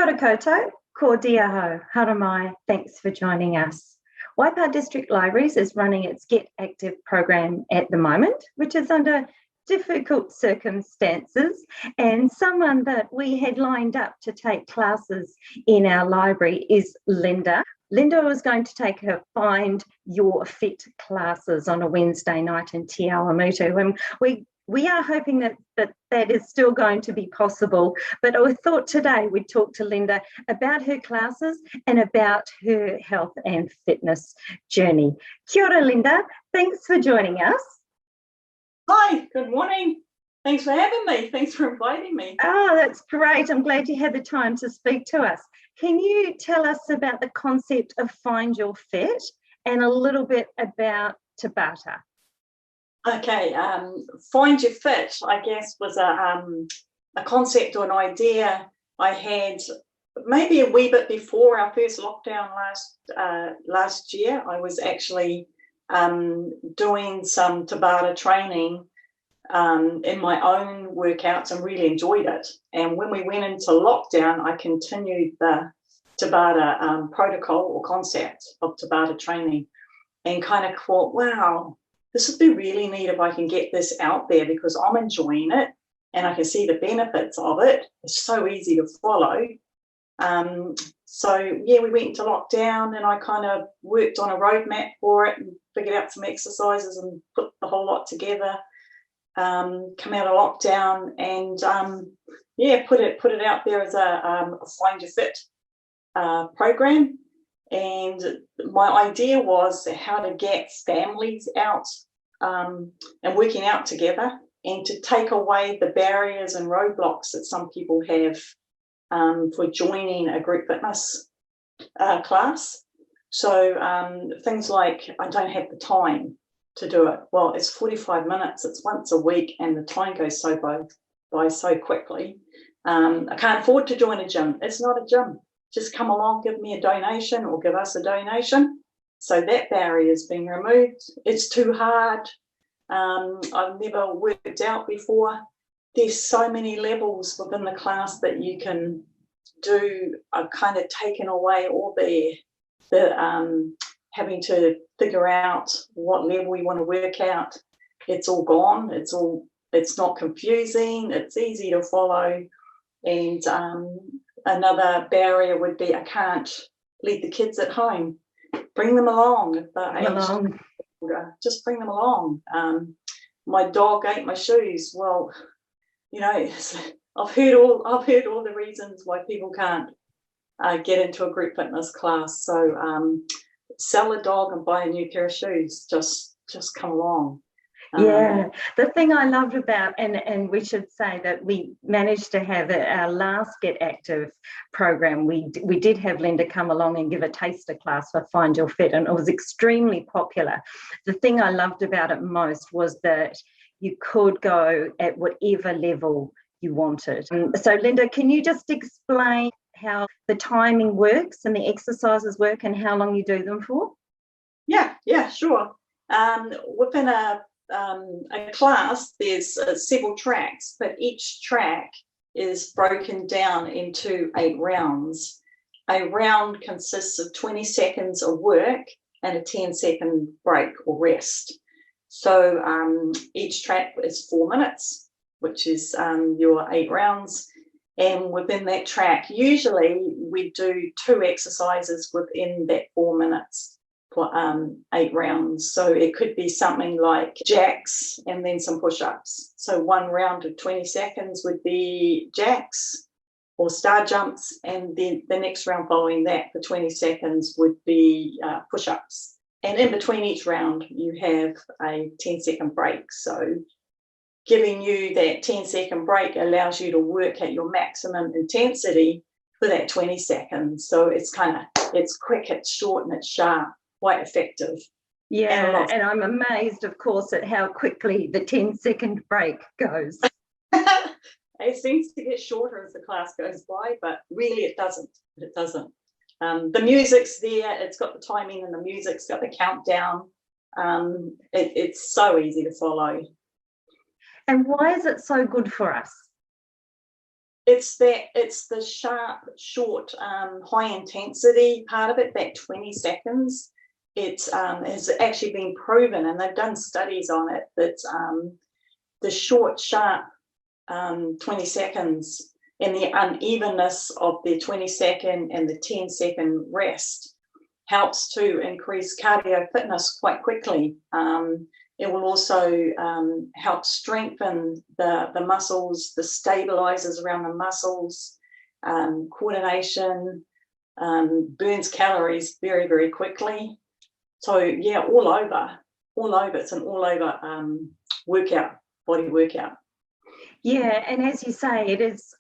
Kia ora koutou, ko dia ho, haramai, thanks for joining us. Waipā District Libraries is running its Get Active program at the moment, which is under difficult circumstances, and someone that we had lined up to take classes in our library is Lynda. Lynda was going to take her Find Your Fit classes on a Wednesday night in Te Awamutu, and we are hoping that is still going to be possible. But I thought today we'd talk to Lynda about her classes and about her health and fitness journey. Kia ora, Lynda. Thanks for joining us. Hi, good morning. Thanks for having me. Thanks for inviting me. Oh, that's great. I'm glad you had the time to speak to us. Can you tell us about the concept of Find Your Fit and a little bit about Tabata? Okay, Find Your Fit, I guess, was a concept or an idea I had maybe a wee bit before our first lockdown last year. I was actually doing some Tabata training in my own workouts and really enjoyed it. And when we went into lockdown, I continued the Tabata protocol or concept of Tabata training and kind of thought, wow, this would be really neat if I can get this out there because I'm enjoying it and I can see the benefits of it. It's so easy to follow. So yeah, we went into lockdown and I kind of worked on a roadmap for it and figured out some exercises and put the whole lot together. Come out of lockdown and yeah, put it out there as a Find Your Fit program. And my idea was how to get families out and working out together and to take away the barriers and roadblocks that some people have for joining a group fitness class. So things like, I don't have the time to do it. Well, it's 45 minutes, it's once a week, and the time goes by so quickly. I can't afford to join a gym. It's not a gym. Just come along, give me a donation or give us a donation. So that barrier has been removed. It's too hard. I've never worked out before. There's so many levels within the class that you can do. I've kind of taken away all the having to figure out what level you want to work out. It's all gone. It's not confusing. It's easy to follow. And another barrier would be I can't leave the kids at home. Bring them along if they're aged older. Just bring them along. My dog ate my shoes. Well, you know, I've heard all the reasons why people can't get into a group fitness class. So sell a dog and buy a new pair of shoes. Just come along. Yeah, the thing I loved about, and we should say that we managed to have our last Get Active program, we did have Lynda come along and give a taster class for Find Your Fit, and it was extremely popular. The thing I loved about it most was that you could go at whatever level you wanted. So Lynda, can you just explain how the timing works and the exercises work and how long you do them for? Yeah, sure. Within a class, there's several tracks, but each track is broken down into 8 rounds. A round consists of 20 seconds of work and a 10-second break or rest. So each track is 4 minutes, which is your 8 rounds. And within that track, usually we do 2 exercises within that 4 minutes. For 8 rounds. So it could be something like jacks and then some push-ups. So 1 round of 20 seconds would be jacks or star jumps, and then the next round following that for 20 seconds would be push-ups. And in between each round, you have a 10-second break. So giving you that 10-second break allows you to work at your maximum intensity for that 20 seconds. So it's quick, it's short, and it's sharp. Quite effective. Yeah, and I'm amazed, of course, at how quickly the 10-second break goes. It seems to get shorter as the class goes by, but really it doesn't. It doesn't. The music's there, it's got the timing and the music's got the countdown. It's so easy to follow. And why is it so good for us? It's the sharp, short, high intensity part of it, that 20 seconds. It has actually been proven, and they've done studies on it, that the short, sharp 20 seconds and the unevenness of the 20-second and the 10-second rest helps to increase cardio fitness quite quickly. It will also help strengthen the muscles, the stabilizers around the muscles, coordination, burns calories very, very quickly. So yeah, all over. It's an all over workout, body workout. Yeah, and as you say, it is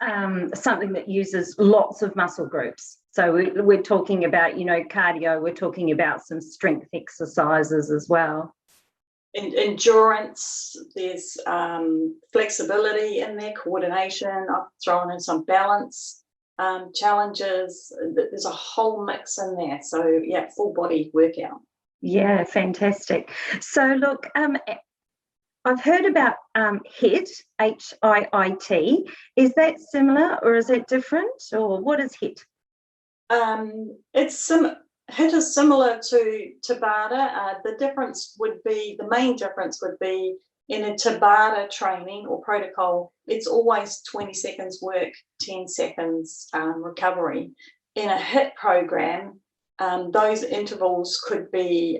something that uses lots of muscle groups. So we're talking about, cardio, we're talking about some strength exercises as well. Endurance, there's flexibility in there, coordination. I've thrown in some balance challenges. There's a whole mix in there. So yeah, full body workout. Yeah, fantastic. So look, I've heard about HIIT, HIIT. Is that similar or is it different, or what is HIIT? HIIT is similar to Tabata. The main difference would be in a Tabata training or protocol, it's always 20 seconds work, 10 seconds recovery. In a HIIT program, those intervals could be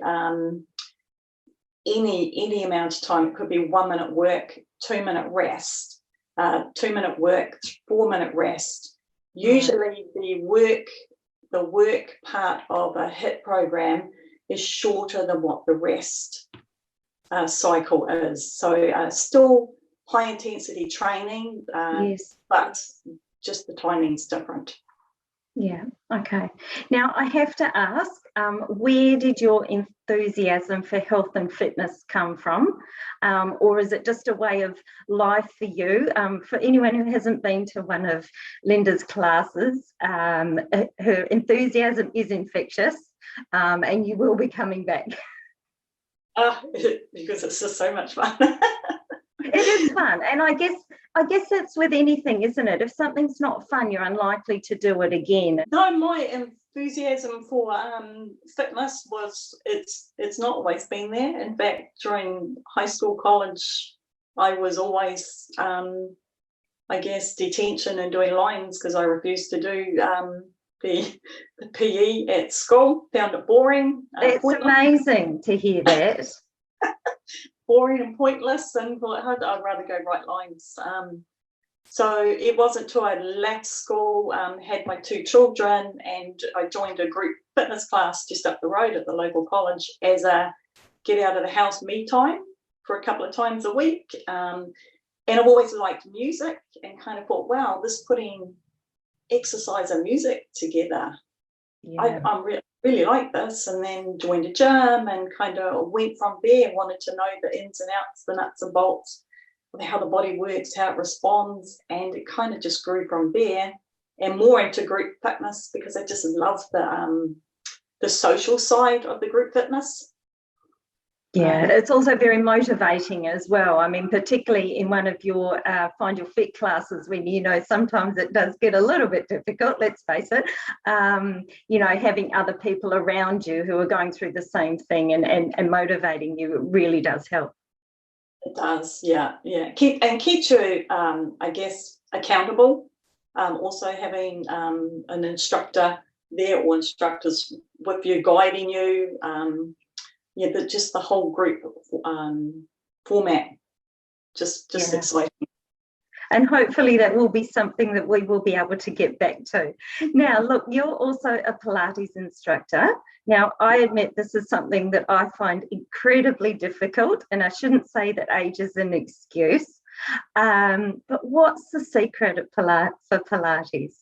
any amount of time. It could be 1 minute work, 2 minute rest, 2 minute work, 4 minute rest. Usually the work part of a HIIT program is shorter than what the rest cycle is. So still high intensity training, yes, but just the timing's different. Yeah, okay. Now I have to ask, where did your enthusiasm for health and fitness come from? Or is it just a way of life for you? For anyone who hasn't been to one of Lynda's classes, her enthusiasm is infectious, and you will be coming back. Because it's just so much fun. It is fun, and I guess that's with anything, isn't it? If something's not fun, you're unlikely to do it again. No, my enthusiasm for fitness it's not always been there. In fact, during high school, college, I was always detention and doing lines because I refused to do the PE at school. Found it boring. It's amazing to hear that. Boring and pointless, and thought I'd rather go write lines. So it wasn't until I left school, had my 2 children, and I joined a group fitness class just up the road at the local college as a get out of the house me time for a couple of times a week. And I've always liked music and kind of thought, wow, this putting exercise and music together, yeah. I'm really like this. And then joined a gym and kind of went from there, wanted to know the ins and outs, the nuts and bolts of how the body works, how it responds, and it kind of just grew from there, and more into group fitness because I just love the social side of the group fitness. Yeah, it's also very motivating as well. I mean, particularly in one of your Find Your Fit classes when, sometimes it does get a little bit difficult, let's face it, having other people around you who are going through the same thing and motivating you, it really does help. It does, yeah. Keeps you, accountable. Also having an instructor there or instructors with you, guiding you, just the whole group format, just exciting. And hopefully that will be something that we will be able to get back to. Now, look, you're also a Pilates instructor. Now, I admit this is something that I find incredibly difficult, and I shouldn't say that age is an excuse. But what's the secret for Pilates?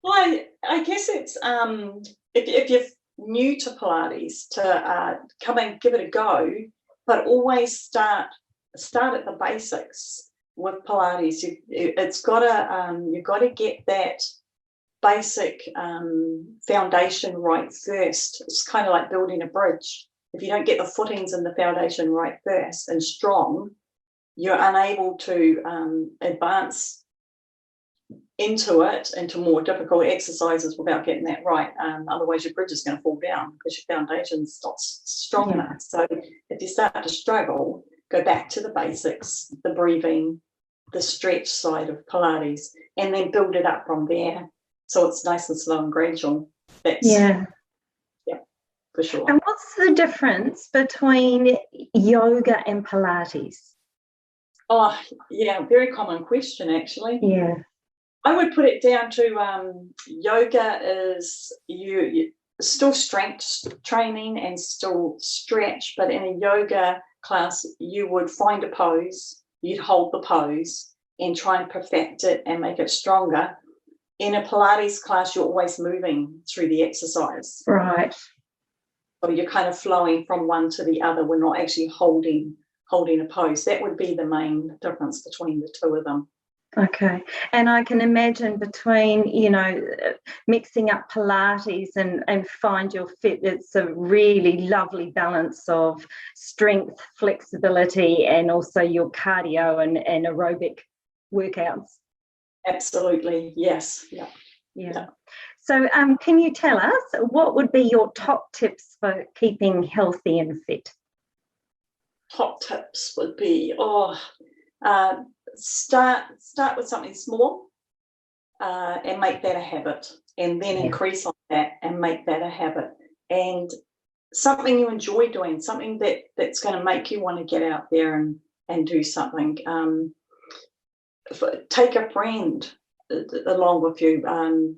Well, I guess it's if you're new to Pilates, to come and give it a go, but always start at the basics with Pilates. You've got to get that basic foundation right first. It's kind of like building a bridge. If you don't get the footings and the foundation right first and strong, you're unable to advance into more difficult exercises without getting that right. Otherwise, your bridge is going to fall down because your foundation's not strong enough. So if you start to struggle, go back to the basics, the breathing, the stretch side of Pilates, and then build it up from there. So it's nice and slow and gradual. Yeah, for sure. And what's the difference between yoga and Pilates? Oh, yeah, very common question, actually. Yeah. I would put it down to yoga is you still strength training and still stretch, but in a yoga class, you would find a pose, you'd hold the pose and try and perfect it and make it stronger. In a Pilates class, you're always moving through the exercise. Right. So you're kind of flowing from one to the other. We're not actually holding a pose. That would be the main difference between the two of them. Okay. And I can imagine between, mixing up Pilates and Find Your Fit, it's a really lovely balance of strength, flexibility, and also your cardio and aerobic workouts. Absolutely. Yes. Yeah. So can you tell us what would be your top tips for keeping healthy and fit? Top tips would be, start with something small and make that a habit, and then increase on that and make that a habit, and something you enjoy doing, something that's going to make you want to get out there and do something. Take a friend along with you.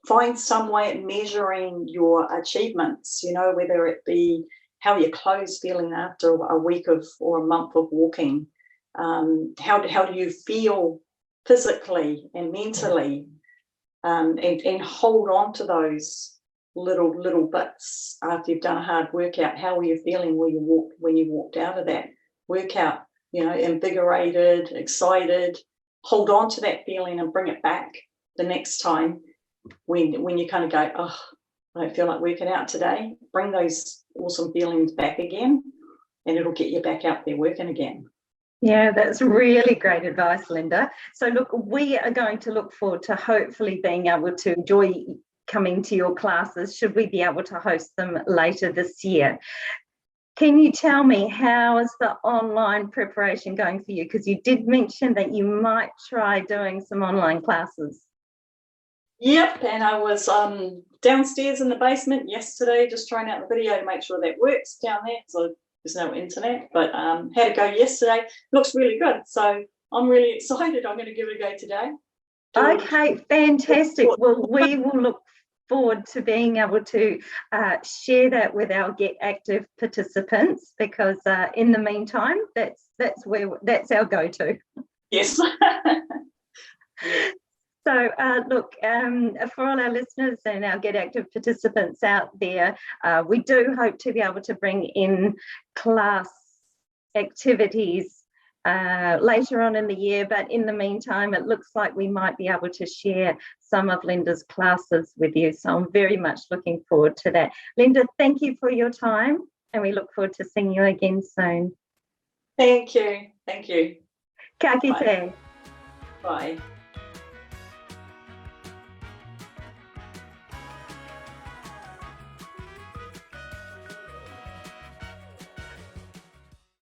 Find some way of measuring your achievements, whether it be how your clothes feeling after a week or a month of walking. How do you feel physically and mentally, and hold on to those little bits after you've done a hard workout. How were you feeling when you walked out of that workout? Invigorated, excited. Hold on to that feeling and bring it back the next time when you kind of go, oh, I don't feel like working out today. Bring those awesome feelings back again, and it'll get you back out there working again. Yeah, that's really great advice, Lynda. So look, we are going to look forward to hopefully being able to enjoy coming to your classes, should we be able to host them later this year. Can you tell me, how is the online preparation going for you? Because you did mention that you might try doing some online classes. Yep, and I was downstairs in the basement yesterday just trying out the video to make sure that works down there. So there's no internet, but had a go yesterday. Looks really good. So I'm really excited. I'm going to give it a go today. Okay, fantastic. Well, we will look forward to being able to share that with our Get Active participants, because in the meantime, that's our go-to. Yes. Yeah. So look, for all our listeners and our Get Active participants out there, we do hope to be able to bring in class activities later on in the year, but in the meantime, it looks like we might be able to share some of Lynda's classes with you. So I'm very much looking forward to that. Lynda, thank you for your time, and we look forward to seeing you again soon. Thank you. Thank you. Ka kite. Bye.